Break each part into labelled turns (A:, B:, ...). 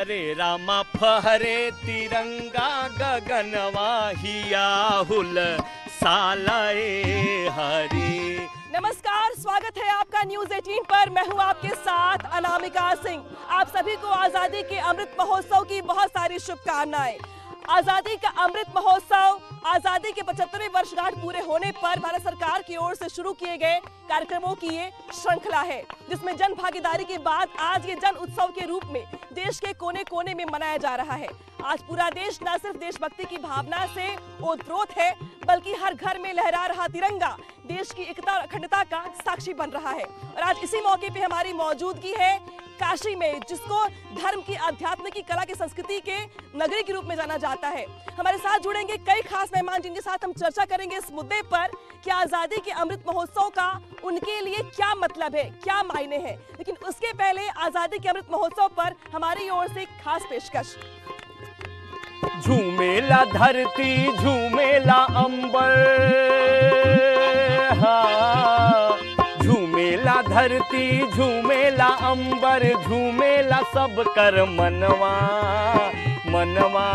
A: हरे रामा फहरे तिरंगा गगनवा हियाहुल सालाए हरे।
B: नमस्कार, स्वागत है आपका न्यूज 18 पर। मैं हूं आपके साथ अनामिका सिंह। आप सभी को आजादी के अमृत महोत्सव की बहुत सारी शुभकामनाएं। आजादी का अमृत महोत्सव आजादी के 75वें वर्षगांठ पूरे होने पर भारत सरकार की ओर से शुरू किए गए कार्यक्रमों की ये श्रृंखला है, जिसमें जन भागीदारी के बाद आज ये जन उत्सव के रूप में देश के कोने कोने में मनाया जा रहा है। आज पूरा देश न सिर्फ देशभक्ति की भावना से ओतप्रोत है, बल्कि हर घर में लहरा रहा तिरंगा देश की एकता और अखंडता का साक्षी बन रहा है। और आज इसी मौके पे हमारी मौजूदगी है काशी में, जिसको धर्म की, आध्यात्म की, कला की, संस्कृति के नगरी के रूप में जाना जाता है। हमारे साथ जुड़ेंगे कई खास मेहमान, जिनके साथ हम चर्चा करेंगे इस मुद्दे पर कि आजादी के अमृत महोत्सव का उनके लिए क्या मतलब है, क्या मायने हैं। लेकिन उसके पहले आजादी के अमृत महोत्सव पर हमारी ओर से खास पेशकश।
A: झूमेला धरती झूमेला अंबर, हाँ झूमेला धरती झूमेला अंबर, झूमेला सब कर मनवा मनवा।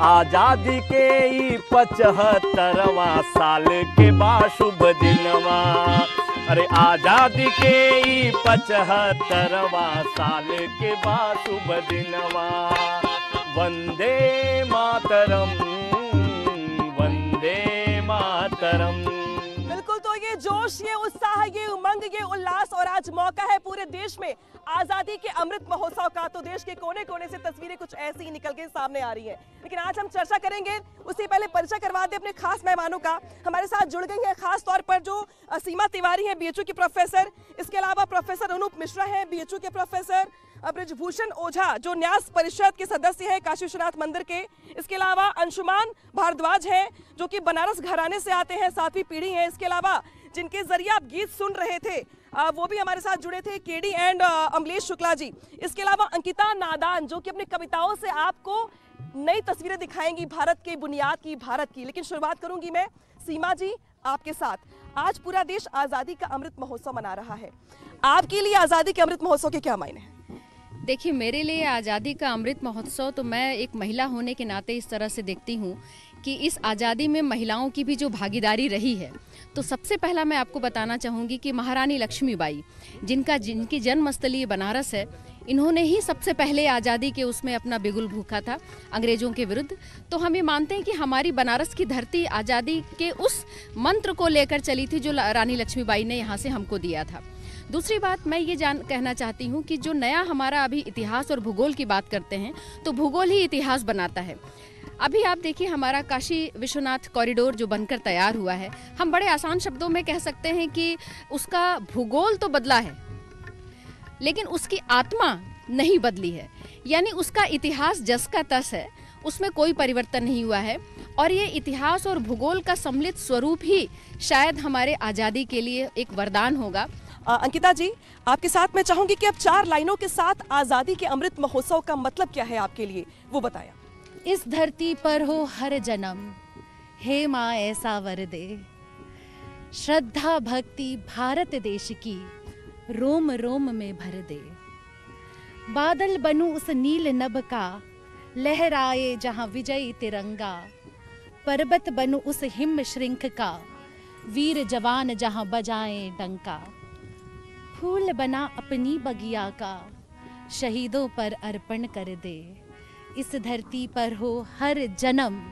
A: आजादी के 75वां साल के बाद शुभ दिनवा, अरे आजादी के 75वां साल के बाद शुभ दिनवा। वंदे मातरम, वंदे मातरम।
B: बिल्कुल, तो ये जोश, ये उत्साह, ये उमंग, ये उल्लास, और आज मौका है पूरे देश में आजादी के अमृत महोत्सव का। तो देश के कोने कोने से तस्वीरें कुछ ऐसी ही निकल के सामने आ रही हैं। लेकिन आज हम चर्चा करेंगे, उससे पहले परिचय करवा दे अपने खास मेहमानों का। हमारे साथ जुड़ गई है खास तौर पर जो सीमा तिवारी है, बीएचयू की प्रोफेसर। इसके अलावा प्रोफेसर अनूप मिश्रा है, बीएचयू के प्रोफेसर। ब्रिजभूषण ओझा जो न्यास परिषद के सदस्य है काशी विश्वनाथ मंदिर के। इसके अलावा अंशुमान भारद्वाज है, जो कि बनारस घराने से आते हैं, 7वीं पीढ़ी है। इसके अलावा जिनके जरिए आप गीत सुन रहे थे, वो भी हमारे साथ जुड़े थे, केडी एंड अमलेश शुक्ला जी। इसके अलावा अंकिता नादान, जो कि अपनी कविताओं से आपको नई तस्वीरें दिखाएंगी भारत के बुनियाद की, भारत की। लेकिन शुरुआत करूंगी मैं सीमा जी आपके साथ। आज पूरा देश आजादी का अमृत महोत्सव मना रहा है। आपके लिए आजादी के अमृत महोत्सव के क्या मायने हैं?
C: देखिए, मेरे लिए आज़ादी का अमृत महोत्सव, तो मैं एक महिला होने के नाते इस तरह से देखती हूँ कि इस आज़ादी में महिलाओं की भी जो भागीदारी रही है। तो सबसे पहला मैं आपको बताना चाहूँगी कि महारानी लक्ष्मीबाई, जिनकी जन्मस्थली बनारस है, इन्होंने ही सबसे पहले आज़ादी के उसमें अपना बिगुल फूंका था अंग्रेज़ों के विरुद्ध। तो हम ये मानते हैं कि हमारी बनारस की धरती आज़ादी के उस मंत्र को लेकर चली थी जो रानी लक्ष्मीबाई ने यहाँ से हमको दिया था। दूसरी बात मैं ये कहना चाहती हूँ कि जो नया हमारा अभी इतिहास और भूगोल की बात करते हैं, तो भूगोल ही इतिहास बनाता है। अभी आप देखिए, हमारा काशी विश्वनाथ कॉरिडोर जो बनकर तैयार हुआ है, हम बड़े आसान शब्दों में कह सकते हैं कि उसका भूगोल तो बदला है, लेकिन उसकी आत्मा नहीं बदली है। यानी उसका इतिहास जस का तस है, उसमें कोई परिवर्तन नहीं हुआ है। और ये इतिहास और भूगोल का सम्मिलित स्वरूप ही शायद हमारे आज़ादी के लिए एक वरदान होगा।
B: अंकिता जी, आपके साथ मैं चाहूंगी कि आप 4 लाइनों के साथ आजादी के अमृत महोत्सव का मतलब क्या है आपके लिए, वो बताया।
C: इस धरती पर हो हर जन्म, हे माँ ऐसा वर दे। श्रद्धा भक्ति भारत देश की रोम रोम में भर दे। बादल बनूं उस नील नभ का, लहराए जहां विजयी तिरंगा। पर्वत बनूं उस हिम श्रृंख का, वीर जवान जहां बजाएं डंका। फूल बना अपनी बगिया का, शहीदों पर अर्पण कर दे। इस धरती पर हो हर जन्म,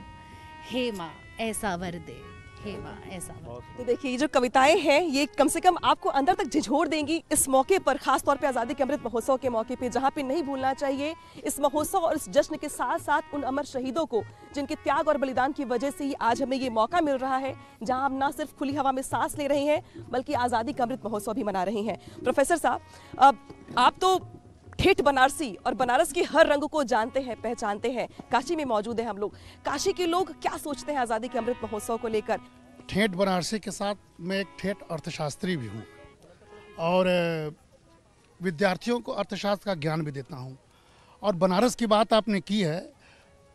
C: हे माँ ऐसा वर दे, हे माँ ऐसा वर दे।
B: तो देखिए, ये जो कविताएं हैं, ये कम से कम आपको अंदर तक झिझोर देंगी इस मौके पर, खास तौर पे आज़ादी के अमृत महोत्सव के मौके पे, जहाँ पे नहीं भूलना चाहिए इस महोत्सव और इस जश्न के साथ साथ उन अमर शहीदों को, जिनके त्याग और बलिदान की वजह से ही आज हमें ये मौका मिल रहा है, जहाँ हम ना सिर्फ खुली हवा में सांस ले रहे हैं, बल्कि आज़ादी का अमृत महोत्सव भी मना रहे हैं। प्रोफेसर साहब, आप तो ठेठ बनारसी और बनारस के हर रंग को जानते हैं, पहचानते हैं। काशी में मौजूद है हम लोग, काशी के लोग क्या सोचते हैं आज़ादी के अमृत महोत्सव को लेकर?
D: ठेठ बनारसी के साथ मैं एक ठेठ अर्थशास्त्री भी हूँ और विद्यार्थियों को अर्थशास्त्र का ज्ञान भी देता हूँ। और बनारस की बात आपने की है,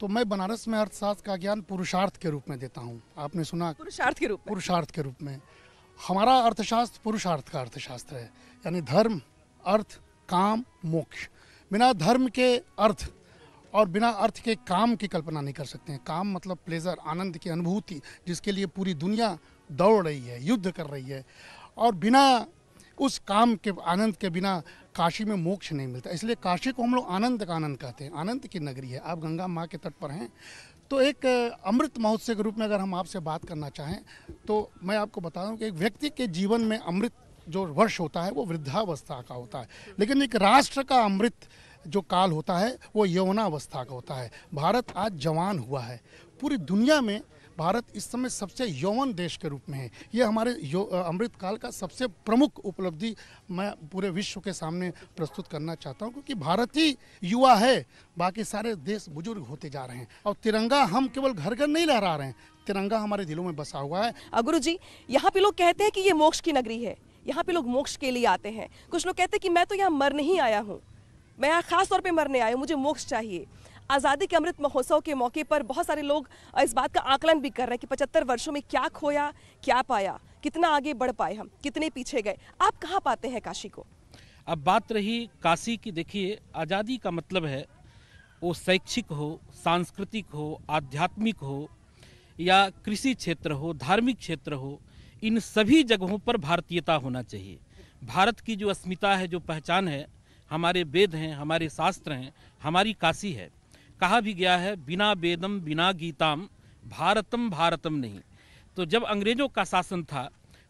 D: तो मैं बनारस में अर्थशास्त्र का ज्ञान पुरुषार्थ के रूप में देता हूँ। आपने सुना,
B: पुरुषार्थ के रूप में?
D: पुरुषार्थ के रूप में। हमारा अर्थशास्त्र पुरुषार्थ का अर्थशास्त्र है, यानी धर्म, अर्थ, काम, मोक्ष, बिना धर्म के अर्थ और बिना अर्थ के काम की कल्पना नहीं कर सकते हैं। काम मतलब प्लेजर, आनंद की अनुभूति, जिसके लिए पूरी दुनिया दौड़ रही है, युद्ध कर रही है, और बिना उस काम के आनंद के बिना काशी में मोक्ष नहीं मिलता। इसलिए काशी को हम लोग आनंद का आनंद कहते हैं, आनंद की नगरी है। आप गंगा माँ के तट पर हैं, तो एक अमृत महोत्सव के रूप में अगर हम आपसे बात करना चाहें तो मैं आपको बता दूं कि एक व्यक्ति के जीवन में अमृत जो वर्ष होता है वो वृद्धावस्था का होता है, लेकिन एक राष्ट्र का अमृत जो काल होता है वो यौवनावस्था का होता है। भारत आज जवान हुआ है, पूरी दुनिया में भारत इस समय सबसे यौवन देश के रूप में है। ये हमारे अमृत काल का सबसे प्रमुख उपलब्धि मैं पूरे विश्व के सामने प्रस्तुत करना चाहता हूँ, क्योंकि भारत ही युवा है, बाकी सारे देश बुजुर्ग होते जा रहे हैं। और तिरंगा हम केवल घर घर नहीं लहरा रहे हैं, तिरंगा हमारे दिलों में बसा हुआ है।
B: गुरु जी, यहाँ पे लोग कहते हैं कि ये मोक्ष की नगरी है, यहाँ पे लोग मोक्ष के लिए आते हैं। कुछ लोग कहते हैं कि मैं तो यहाँ मर नहीं आया हूँ, मैं यहाँ खास तौर पे मरने आया हूँ, मुझे मोक्ष चाहिए। आज़ादी के अमृत महोत्सव के मौके पर बहुत सारे लोग इस बात का आकलन भी कर रहे हैं कि 75 वर्षों में क्या खोया, क्या पाया, कितना आगे बढ़ पाए हम, कितने पीछे गए। आप कहाँ पाते हैं काशी को?
E: अब बात रही काशी की, देखिए आज़ादी का मतलब है वो शैक्षिक हो, सांस्कृतिक हो, आध्यात्मिक हो, या कृषि क्षेत्र हो, धार्मिक क्षेत्र हो, इन सभी जगहों पर भारतीयता होना चाहिए। भारत की जो अस्मिता है, जो पहचान है, हमारे वेद हैं, हमारे शास्त्र हैं, हमारी काशी है। कहा भी गया है, बिना वेदम बिना गीताम भारतम भारतम नहीं। तो जब अंग्रेजों का शासन था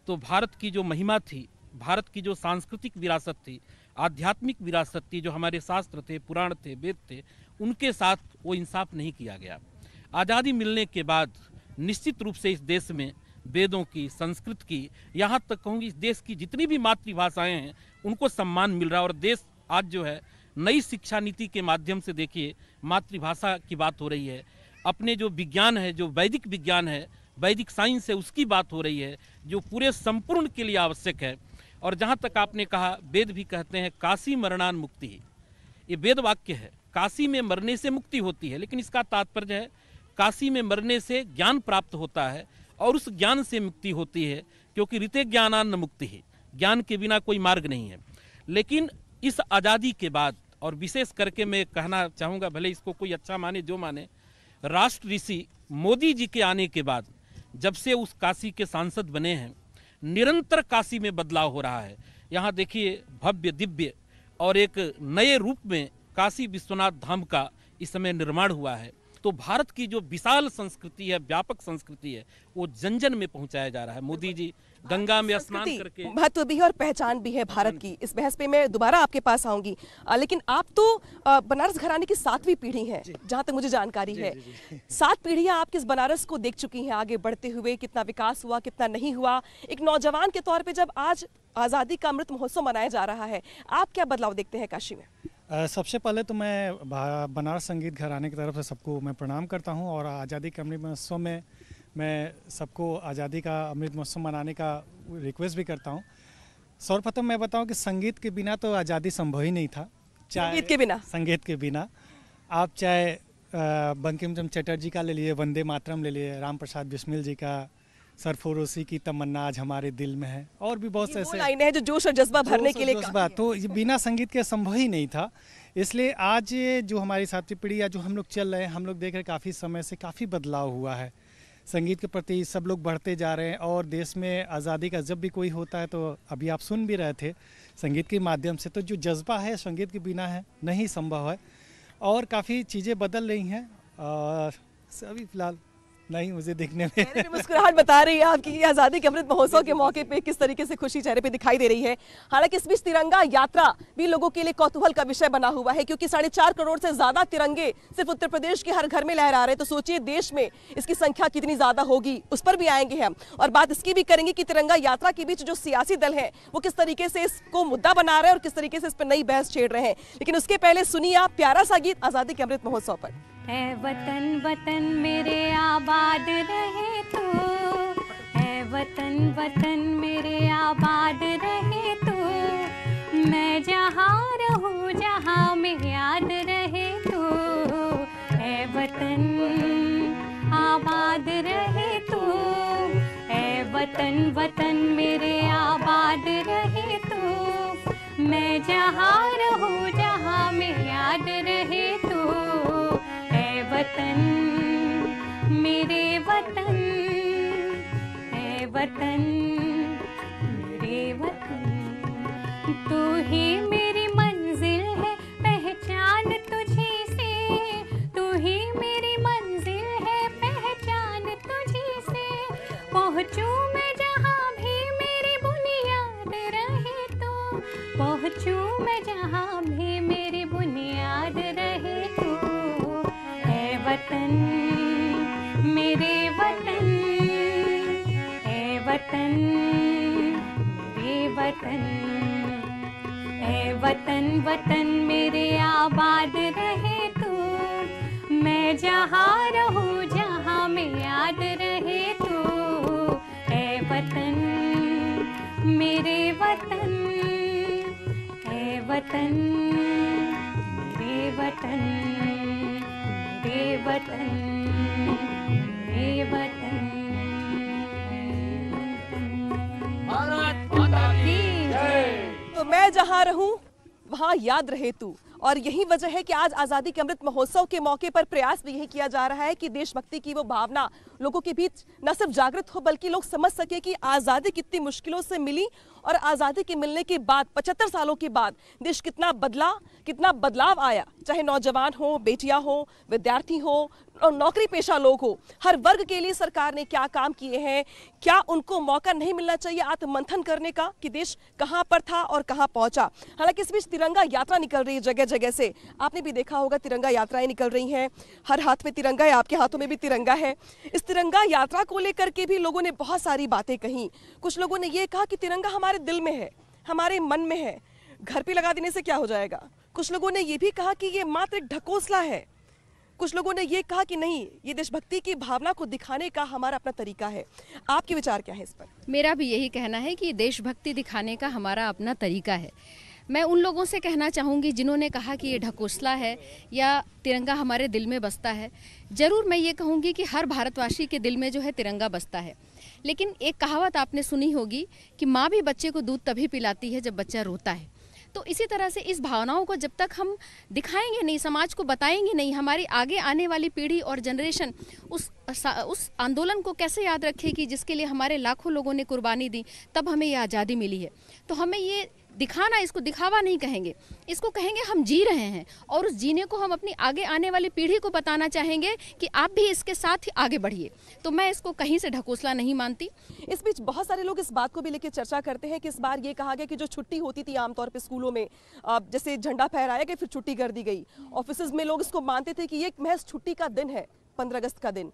E: तो भारत की जो महिमा थी, भारत की जो सांस्कृतिक विरासत थी, आध्यात्मिक विरासत थी, जो हमारे शास्त्र थे, पुराण थे, वेद थे, उनके साथ वो इंसाफ नहीं किया गया। आज़ादी मिलने के बाद निश्चित रूप से इस देश में वेदों की, संस्कृत की, यहाँ तक कहूँगी इस देश की जितनी भी मातृभाषाएं हैं उनको सम्मान मिल रहा है। और देश आज जो है नई शिक्षा नीति के माध्यम से, देखिए मातृभाषा की बात हो रही है, अपने जो विज्ञान है, जो वैदिक विज्ञान है, वैदिक साइंस है, उसकी बात हो रही है, जो पूरे संपूर्ण के लिए आवश्यक है। और जहाँ तक आपने कहा, वेद भी कहते हैं काशी मरणान मुक्ति, ये वेद वाक्य है, काशी में मरने से मुक्ति होती है। लेकिन इसका तात्पर्य है काशी में मरने से ज्ञान प्राप्त होता है और उस ज्ञान से मुक्ति होती है, क्योंकि ऋते ज्ञानान न मुक्ति है, ज्ञान के बिना कोई मार्ग नहीं है। लेकिन इस आज़ादी के बाद, और विशेष करके मैं कहना चाहूँगा, भले इसको कोई अच्छा माने जो माने, राष्ट्र ऋषि मोदी जी के आने के बाद जब से उस काशी के सांसद बने हैं, निरंतर काशी में बदलाव हो रहा है। यहाँ देखिए भव्य दिव्य और एक नए रूप में काशी विश्वनाथ धाम का इस समय निर्माण हुआ है। तो भारत की जो विशाल संस्कृति है, व्यापक संस्कृति है, वो जन जन में पहुंचाया जा रहा है। मोदी जी गंगा में स्नान करके,
B: महत्व भी है और पहचान भी है भारत की। इस बहस पे मैं दोबारा आपके पास आऊंगी, लेकिन आप तो बनारस घराने की 7वीं पीढ़ी है, जहां तक मुझे जानकारी है। 7 पीढ़ियां आप किस बनारस को देख चुकी हैं आगे बढ़ते हुए, कितना विकास हुआ, कितना नहीं हुआ। एक नौजवान के तौर पे जब आज आज़ादी का अमृत महोत्सव मनाया जा रहा है, आप क्या बदलाव देखते हैं काशी में?
F: सबसे पहले तो मैं बनारस संगीत घराने की तरफ से सबको मैं प्रणाम करता हूं, और आज़ादी के अमृत महोत्सव में मैं सबको आज़ादी का अमृत महोत्सव मनाने का रिक्वेस्ट भी करता हूं। सर्वप्रथम मैं बताऊं कि संगीत के बिना तो आज़ादी संभव ही नहीं था।
B: संगीत के बिना
F: आप चाहे बंकिम चंद्र चटर्जी का ले लिए, वंदे मातरम ले लिए, राम प्रसाद बिस्मिल जी का सरफरोशी की तमन्ना आज हमारे दिल में है, और भी बहुत से ऐसे
B: लाइनें हैं जो जोश और जज्बा भरने के लिए
F: जज्बा, तो ये बिना संगीत के संभव ही नहीं था। इसलिए आज जो हमारी 7वीं पीढ़ी या जो हम लोग चल रहे हैं, हम लोग देख रहे हैं काफ़ी समय से काफ़ी बदलाव हुआ है संगीत के प्रति, सब लोग बढ़ते जा रहे हैं। और देश में आज़ादी का जब भी कोई होता है, तो अभी आप सुन भी रहे थे संगीत के माध्यम से, तो जो जज्बा है संगीत के बिना है नहीं संभव है। और काफ़ी चीज़ें बदल रही हैं, अभी फिलहाल नहीं मुझे देखने में
B: मुस्कुराहट बता रही है आपकी। आज़ादी के अमृत महोत्सव के मौके पे किस तरीके से खुशी चेहरे पे दिखाई दे रही है। हालांकि इस बीच तिरंगा यात्रा भी लोगों के लिए कौतूहल का विषय बना हुआ है, क्योंकि 4.5 करोड़ से ज्यादा तिरंगे सिर्फ उत्तर प्रदेश के हर घर में लहरा रहे हैं। तो सोचिए देश में इसकी संख्या कितनी ज्यादा होगी, उस पर भी आएंगे हम, और बात इसकी भी करेंगे कि तिरंगा यात्रा के बीच जो सियासी दल है वो किस तरीके से इसको मुद्दा बना रहे हैं और किस तरीके से इस पर नई बहस छेड़ रहे हैं। लेकिन उसके पहले सुनिए आप प्यारा सा गीत आज़ादी के अमृत महोत्सव पर।
G: है वतन वतन मेरे आबाद रहे तू, है वतन वतन मेरे आबाद रहे तू, मैं जहाँ रहूँ जहाँ में याद रहे तू, है वतन आबाद रहे तू, है वतन वतन मेरे आबाद रहे तू, मैं जहाँ रहूँ जहाँ में याद रहे तू, ऐ वतन मेरे वतन, ऐ वतन मेरे वतन। तू ही मेरी मंजिल है पहचान तुझी से, तू ही मेरी मंजिल है पहचान तुझी से। पहुँचूं मैं जहाँ भी मेरी बुनियाद रहे तो, पहुँचूं मैं जहाँ भी मेरी बुनियाद रहे तो, ऐ वतन मेरे वतन, ऐ वतन मेरे वतन, ऐ वतन वतन मेरे आबाद रहे तू, मैं जहाँ रहूँ जहाँ में याद रहे तू, ऐ वतन मेरे वतन, ऐ वतन मेरे वतन, मेरे वतन मेरे वतन।
B: तो मैं जहाँ रहूं वहाँ याद रहे तू, और यही वजह है कि आज आज़ादी के अमृत महोत्सव के मौके पर प्रयास भी यही किया जा रहा है कि देशभक्ति की वो भावना लोगों के बीच न सिर्फ जागृत हो, बल्कि लोग समझ सके कि आज़ादी कितनी मुश्किलों से मिली और आज़ादी के मिलने के बाद 75 सालों के बाद देश कितना बदला, कितना बदलाव आया। चाहे नौजवान हो, बेटियां हो, विद्यार्थी हो और नौकरी पेशा लोग हो, हर वर्ग के लिए सरकार ने क्या काम किए हैं, क्या उनको मौका नहीं मिलना चाहिए आत्ममंथन करने का कि देश कहाँ पर था और कहाँ पहुंचा। हालांकि इस बीच तिरंगा यात्रा निकल रही है जगह जगह से, आपने भी देखा होगा तिरंगा यात्राएं निकल रही हैं, हर हाथ में तिरंगा है, आपके हाथों में भी तिरंगा है। इस तिरंगा यात्रा को लेकर के भी लोगों ने बहुत सारी बातें कही। कुछ लोगों ने ये कहा कि तिरंगा हमारे दिल में है, हमारे मन में है, घर पे लगा देने से क्या हो जाएगा। कुछ लोगों ने ये भी कहा कि ये मात्र एक ढकोसला है। कुछ लोगों ने ये कहा कि नहीं, ये देशभक्ति की भावना को दिखाने का हमारा अपना तरीका है। आपके विचार क्या है इस पर?
C: मेरा भी यही कहना है कि देशभक्ति दिखाने का हमारा अपना तरीका है। मैं उन लोगों से कहना चाहूँगी जिन्होंने कहा कि ये ढकोसला है या तिरंगा हमारे दिल में बसता है। ज़रूर मैं ये कहूँगी कि हर भारतवासी के दिल में जो है तिरंगा बसता है, लेकिन एक कहावत आपने सुनी होगी कि माँ भी बच्चे को दूध तभी पिलाती है जब बच्चा रोता है। तो इसी तरह से इस भावनाओं को जब तक हम दिखाएंगे नहीं, समाज को बताएंगे नहीं, हमारी आगे आने वाली पीढ़ी और जनरेशन उस आंदोलन को कैसे याद रखेगी जिसके लिए हमारे लाखों लोगों ने कुर्बानी दी, तब हमें ये आज़ादी मिली है। तो हमें ये दिखाना, इसको दिखावा नहीं कहेंगे, इसको कहेंगे हम जी रहे हैं, और उस जीने को हम अपनी आगे आने वाली पीढ़ी को बताना चाहेंगे कि आप भी इसके साथ ही आगे बढ़िए। तो मैं इसको कहीं से ढकोसला नहीं मानती।
B: इस बीच बहुत सारे लोग इस बात को भी लेकर चर्चा करते हैं कि इस बार ये कहा गया कि जो छुट्टी होती थी आमतौर पर स्कूलों में, जैसे झंडा फहराया गया फिर छुट्टी कर दी गई, ऑफिस में लोग इसको मानते थे कि ये महज छुट्टी का दिन है, 15 अगस्त का दिन,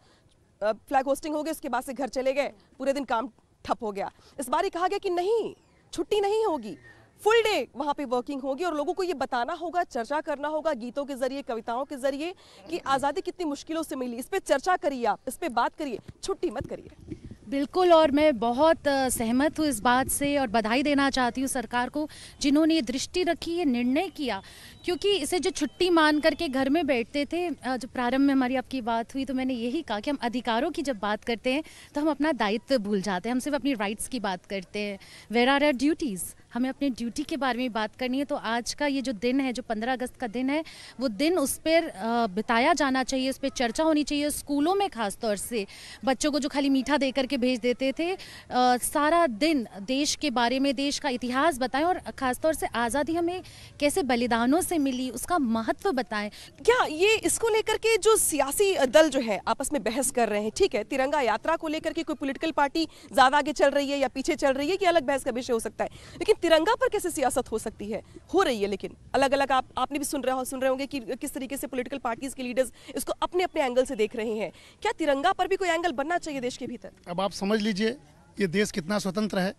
B: फ्लैग होस्टिंग हो गई, उसके बाद से घर चले गए, पूरे दिन काम ठप हो गया। इस बार ये कहा गया कि नहीं, छुट्टी नहीं होगी, फुल डे वहाँ पे वर्किंग होगी, और लोगों को ये बताना होगा, चर्चा करना होगा गीतों के जरिए, कविताओं के जरिए कि आज़ादी कितनी मुश्किलों से मिली। इस पे चर्चा करिए, आप इस पे बात करिए, छुट्टी मत करिए।
H: बिल्कुल, और मैं बहुत सहमत हूँ इस बात से और बधाई देना चाहती हूँ सरकार को जिन्होंने ये दृष्टि रखी, ये निर्णय किया, क्योंकि इसे जो छुट्टी मान करके घर में बैठते थे, जब प्रारंभ में हमारी आपकी बात हुई तो मैंने यही कहा कि हम अधिकारों की जब बात करते हैं तो हम अपना दायित्व भूल जाते हैं, हम सिर्फ अपनी राइट्स की बात करते हैं। वेयर आर आवर ड्यूटीज़, हमें अपनी ड्यूटी के बारे में बात करनी है। तो आज का ये जो दिन है, जो 15 अगस्त का दिन है, वो दिन उस पर बिताया जाना चाहिए, उस पर चर्चा होनी चाहिए। स्कूलों में खास तौर से बच्चों को जो खाली मीठा दे करके भेज देते थे, सारा दिन देश के बारे में, देश का इतिहास बताएं, और खासतौर से आज़ादी हमें कैसे बलिदानों से मिली उसका महत्व बताएं।
B: क्या ये इसको लेकर के जो सियासी दल जो है आपस में बहस कर रहे हैं, ठीक है, तिरंगा यात्रा को लेकर के कोई पॉलिटिकल पार्टी ज़्यादा आगे चल रही है या पीछे चल रही है, कि अलग बहस का विषय हो सकता है, लेकिन तिरंगा पर कैसे सियासत हो सकती है, हो रही है। लेकिन अलग अलग आपने भी सुन रहे होंगे कि किस तरीके से पॉलिटिकल पार्टीज के लीडर्स इसको अपने अपने एंगल से देख रहे हैं। क्या तिरंगा पर भी कोई एंगल बनना चाहिए देश के भीतर?
D: अब आप समझ लीजिए ये देश कितना स्वतंत्र है।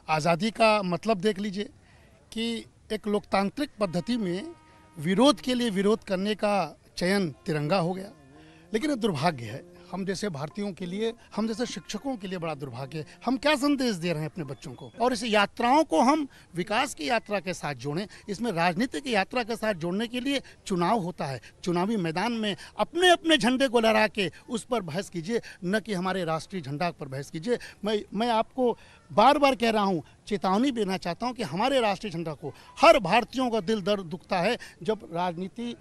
D: आज़ादी का मतलब देख लीजिए कि एक लोकतांत्रिक पद्धति में विरोध के लिए विरोध करने का चयन तिरंगा हो गया। लेकिन ये दुर्भाग्य है, हम जैसे भारतीयों के लिए, हम जैसे शिक्षकों के लिए बड़ा दुर्भाग्य है। हम क्या संदेश दे रहे हैं अपने बच्चों को? और इस यात्राओं को हम विकास की यात्रा के साथ जोड़ें, इसमें राजनीति की यात्रा के साथ जोड़ने के लिए चुनाव होता है। चुनावी मैदान में अपने अपने झंडे को लहरा के उस पर बहस कीजिए, न कि हमारे राष्ट्रीय झंडा पर बहस कीजिए। मैं आपको बार बार कह रहा हूँ, चेतावनी देना चाहता हूँ कि हमारे राष्ट्रीय झंडा को हर भारतीयों का दिल दर्द दुखता है जब राजनीति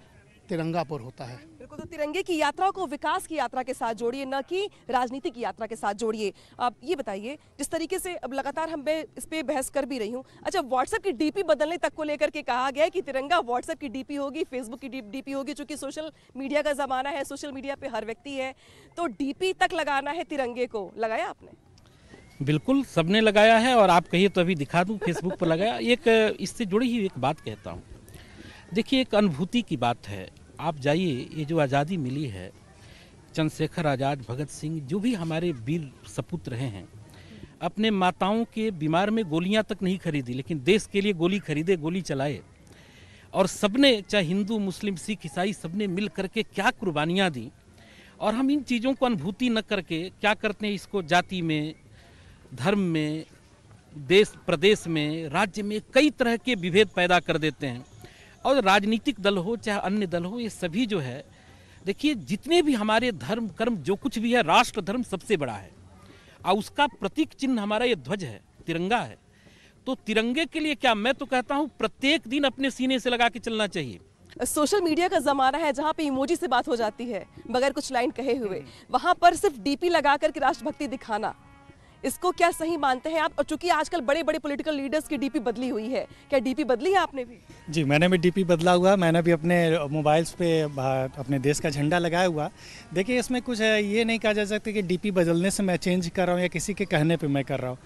D: तिरंगा पर होता है।
B: बिल्कुल, तो तिरंगे की यात्रा को विकास की यात्रा के साथ जोड़िए, न कि राजनीति की यात्रा के साथ जोड़िए। आप ये बताइए, जिस तरीके से अब लगातार हम इस पे बहस कर भी रही हूँ, अच्छा व्हाट्सएप की डीपी बदलने तक को लेकर के कहा गया है कि तिरंगा व्हाट्सएप की डीपी होगी, फेसबुक की डीपी होगी, चूंकि सोशल मीडिया का जमाना है, सोशल मीडिया पे हर व्यक्ति है, तो डीपी तक लगाना है तिरंगे को। लगाया आपने?
E: बिल्कुल, सबने लगाया है, और आप कहिए तो अभी दिखा दूं, फेसबुक पर लगाया। एक इससे जुड़ी हुई एक बात कहता हूं, देखिए एक अनुभूति की बात है। आप जाइए, ये जो आज़ादी मिली है, चंद्रशेखर आज़ाद, भगत सिंह, जो भी हमारे वीर सपूत रहे हैं, अपने माताओं के बीमार में गोलियां तक नहीं खरीदी, लेकिन देश के लिए गोली खरीदे, गोली चलाए, और सबने, चाहे हिंदू, मुस्लिम, सिख, ईसाई, सबने मिल करके क्या कुर्बानियाँ दी। और हम इन चीज़ों को अनुभूति न करके क्या करते हैं, इसको जाति में, धर्म में, देश प्रदेश में, राज्य में कई तरह के विभेद पैदा कर देते हैं। और राजनीतिक दल हो चाहे अन्य दल हो, ये सभी जो है, देखिए जितने भी हमारे धर्म कर्म जो कुछ भी है, राष्ट्र धर्म सबसे बड़ा है, और उसका प्रतीक चिन्ह हमारा ये ध्वज है, तिरंगा है। तो तिरंगे के लिए क्या, मैं तो कहता हूँ प्रत्येक दिन अपने सीने से लगा के चलना चाहिए।
B: सोशल मीडिया का जमाना है जहाँ पे इमोजी से बात हो जाती है बगैर कुछ लाइन कहे हुए, वहाँ पर सिर्फ डीपी लगा करके राष्ट्रभक्ति दिखाना, इसको क्या सही मानते हैं आप? और चूंकि आजकल बड़े बड़े पॉलिटिकल लीडर्स की डीपी बदली हुई है, क्या डीपी बदली है आपने भी?
F: जी, मैंने भी डीपी बदला हुआ, मैंने भी अपने मोबाइल्स पे अपने देश का झंडा लगाया हुआ। देखिए इसमें कुछ है, ये नहीं कहा जा सकता कि डीपी बदलने से मैं चेंज कर रहा हूँ या किसी के कहने पे मैं कर रहा हूँ।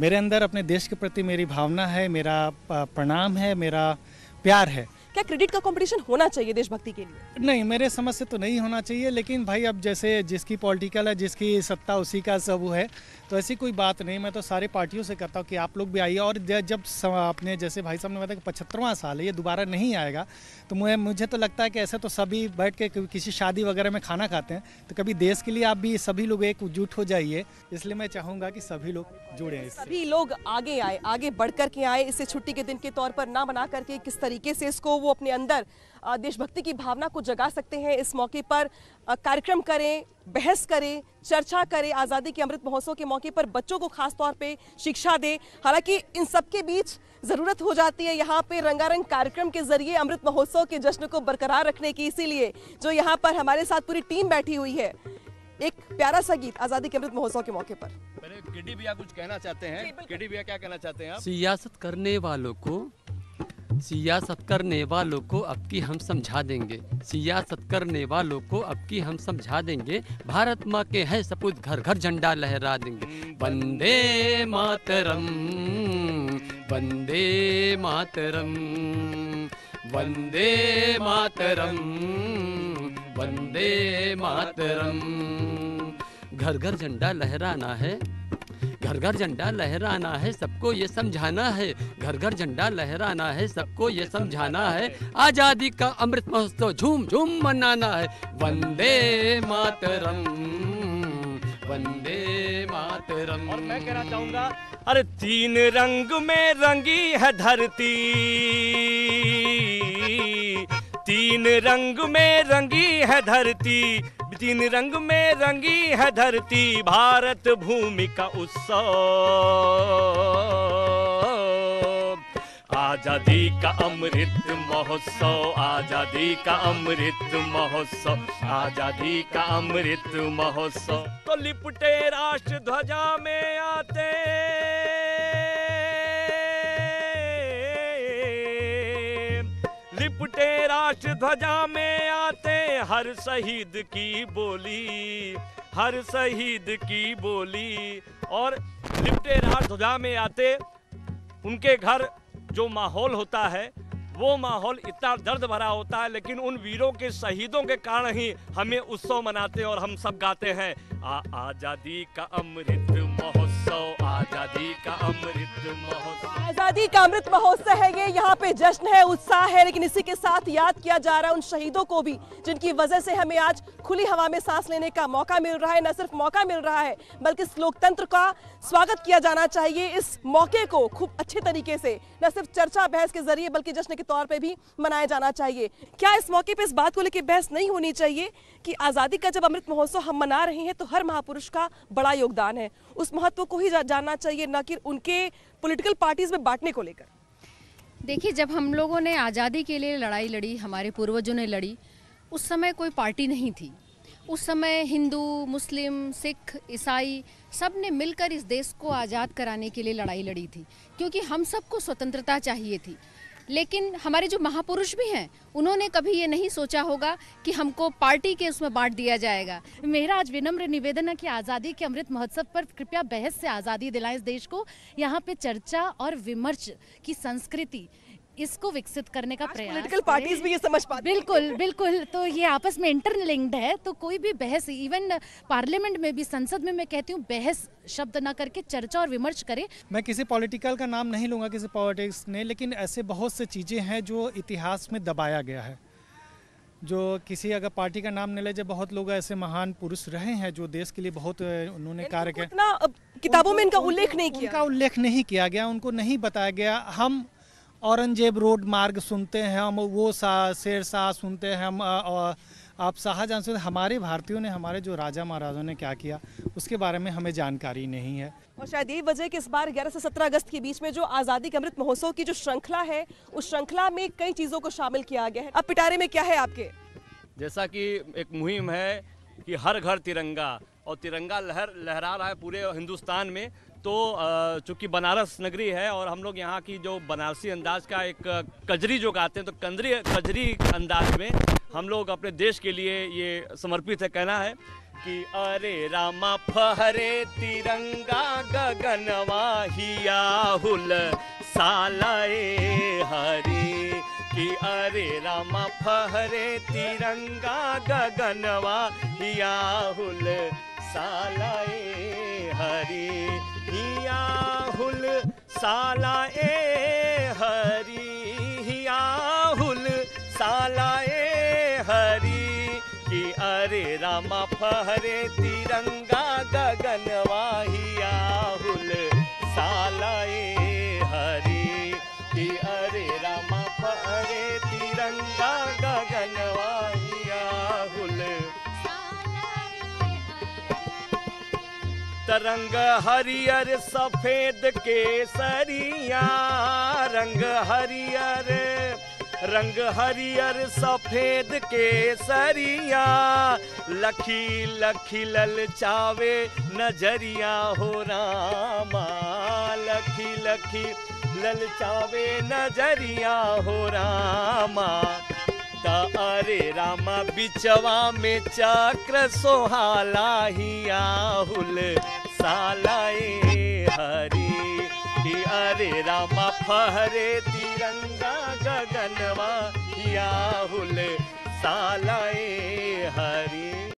F: मेरे अंदर अपने देश के प्रति मेरी भावना है, मेरा प्रणाम है, मेरा प्यार है।
B: क्या क्रेडिट का कंपटीशन होना चाहिए देशभक्ति के लिए?
F: नहीं, मेरे समझ से तो नहीं होना चाहिए, लेकिन भाई अब जैसे जिसकी पॉलिटिकल है, जिसकी सत्ता उसी का सब वो है, तो ऐसी कोई बात नहीं। मैं तो सारे पार्टियों से कहता हूँ कि आप लोग भी आइए, और जब अपने जैसे भाई साहब ने बताया कि 75वां साल है, ये दोबारा नहीं आएगा, तो मुझे तो लगता है कि ऐसे तो सभी बैठ के किसी शादी वगैरह में खाना खाते हैं, तो कभी देश के लिए आप भी सभी लोग एकजुट हो जाइए। इसलिए मैं चाहूँगा कि सभी लोग जुड़े हैं,
B: सभी लोग आगे आए, आगे बढ़ कर के आए, इसे छुट्टी के दिन के तौर पर ना बना करके किस तरीके से इसको वो अपने अंदर देशभक्ति की भावना को जगा सकते हैं। इस मौके पर कार्यक्रम करें, बहस करें, चर्चा करें, आज़ादी के अमृत महोत्सव के मौके पर बच्चों को खास तौर पे शिक्षा दें। हालांकि इन सब के बीच ज़रूरत हो जाती है यहाँ पे रंगारंग कार्यक्रम के जरिए अमृत महोत्सव के जश्न को बरकरार रखने की। इसीलिए जो यहाँ पर हमारे साथ पूरी टीम बैठी हुई है, एक प्यारा सा गीत आज़ादी के अमृत महोत्सव के मौके पर।
A: केडी भैया कुछ कहना चाहते हैं? केडी भैया क्या कहना चाहते हैं आप?
I: सियासत करने वालों को अब की हम समझा देंगे, सियासत करने वालों को अब की हम समझा देंगे, भारत माँ के हैं सपूत, घर घर झंडा लहरा देंगे। वंदे मातरम, वंदे मातरम, वंदे मातरम, वंदे मातरम। घर घर झंडा लहराना है, घर घर झंडा लहराना है, सबको ये समझाना है, घर घर झंडा लहराना है, सबको ये समझाना है, आजादी का अमृत महोत्सव झूम झूम मनाना है। वंदे मातरम, वंदे मातरम।
A: और मैं कहना चाहूंगा, अरे तीन रंग में रंगी है धरती, तीन रंग में रंगी है धरती, तीन रंग में रंगी है धरती, भारत भूमि का उत्सव, आजादी का अमृत महोत्सव, आजादी का अमृत महोत्सव, आजादी का अमृत महोत्सव। तो लिपटे राष्ट्र ध्वजा में आते, लिपटे राष्ट्र ध्वजा में आते, हर शहीद की बोली, हर शहीद की बोली। और लिपटे राष्ट्र ध्वजा में आते, उनके घर जो माहौल होता है वो माहौल इतना दर्द भरा होता है, लेकिन उन वीरों के शहीदों के कारण ही हमें उत्सव मनाते हैं और हम सब गाते हैं आजादी का अमृत महोत्सव, आजादी का अमृत महोत्सव।
B: आजादी का अमृत महोत्सव है ये, यहाँ पे जश्न है, उत्साह है, लेकिन इसी के साथ याद किया जा रहा है उन शहीदों को भी जिनकी वजह से हमें आज खुली हवा में सांस लेने का मौका मिल रहा है। न सिर्फ मौका मिल रहा है बल्कि इस लोकतंत्र का स्वागत किया जाना चाहिए। इस मौके को खूब अच्छे तरीके से न सिर्फ चर्चा बहस के जरिए बल्कि जश्न के तौर पे भी मनाया जाना चाहिए। क्या इस मौके पे इस बात को लेकर बहस नहीं होनी चाहिए कि आज़ादी का जब अमृत महोत्सव हम मना रहे हैं तो हर महापुरुष का बड़ा योगदान है, उस महत्व को ही जानना चाहिए, न कि उनके पॉलिटिकल पार्टीज में बांटने को लेकर।
C: देखिए, जब हम लोगों ने आज़ादी के लिए लड़ाई लड़ी, हमारे पूर्वजों ने लड़ी, उस समय कोई पार्टी नहीं थी। उस समय हिंदू, मुस्लिम, सिख, ईसाई सब ने मिलकर इस देश को आज़ाद कराने के लिए लड़ाई लड़ी थी, क्योंकि हम सबको स्वतंत्रता चाहिए थी। लेकिन हमारे जो महापुरुष भी हैं, उन्होंने कभी ये नहीं सोचा होगा कि हमको पार्टी के उसमें बांट दिया जाएगा।
H: मेरा आज विनम्र निवेदन है कि आज़ादी के अमृत महोत्सव पर कृपया बहस से आज़ादी दिलाएं इस देश को। यहाँ पे चर्चा और विमर्श की संस्कृति, इसको विकसित करने का प्रयास।
B: पॉलिटिकल पार्टीज भी ये समझ पाती हैं।
H: बिल्कुल बिल्कुल, तो ये आपस में इंटरलिंक्ड है। तो कोई भी बहस, इवन पार्लियामेंट में भी, संसद में, मैं कहती हूँ बहस शब्द ना करके चर्चा और विमर्श करें।
F: मैं किसी पॉलिटिकल का नाम नहीं लूँगा, किसी पॉलिटिक्स ने, लेकिन ऐसे बहुत से चीज़ें हैं जो इतिहास में दबाया गया है। जो किसी अगर पार्टी का नाम नहीं ले, जब बहुत लोग ऐसे महान पुरुष रहे हैं जो देश के लिए बहुत उन्होंने कार्य किया,
B: किताबों में इनका उल्लेख नहीं किया,
F: उनका उल्लेख नहीं किया गया, उनको नहीं बताया गया। हम औरंगजेब रोड मार्ग सुनते हैं, हम वो शेरशाह सुनते हैं, हम आप शाहजहां सुनते हैं। हमारे भारतीयों ने, हमारे जो राजा महाराजाओं ने क्या किया उसके बारे में हमें जानकारी नहीं है।
B: और शायद यही वजह कि इस बार 11 से 17 अगस्त के बीच में जो आज़ादी के अमृत महोत्सव की जो श्रृंखला है, उस श्रृंखला में कई चीज़ों को शामिल किया गया है। अब पिटारे में क्या है आपके?
A: जैसा कि एक मुहिम है कि हर घर तिरंगा, और तिरंगा लहरा रहा है पूरे हिंदुस्तान में। तो चूँकि बनारस नगरी है और हम लोग यहाँ की जो बनारसी अंदाज का एक कजरी जो गाते हैं, तो कजरी अंदाज में हम लोग अपने देश के लिए ये समर्पित है। कहना है कि अरे रामा फहरे तिरंगा गगनवा हिया हुल सालाए हरी, कि अरे रामा फहरे तिरंगा गगनवा हिया हुल सालाए हरी, हिया हुल सालाए हरी, हिया हुल सालाए हरी, कि अरे रामा फहरे तिरंगा गगनवा हिया हुल सालाए हरी, कि अरे रामा फहरे तिरंगा गगनवा हिया हुल। तरंग हरियर सफेद केसरिया, रंग हरियर सफेद केसरिया, लखी लखी ललचावे नजरिया हो रामा, लखी लखी ललचावे नजरिया हो रामा। अरे रामा बिचवा में चक्र सोहाला हिया हुल सालाए हरी, कि अरे रामा फहरे तिरंगा गगनवा हिया हुल सालाए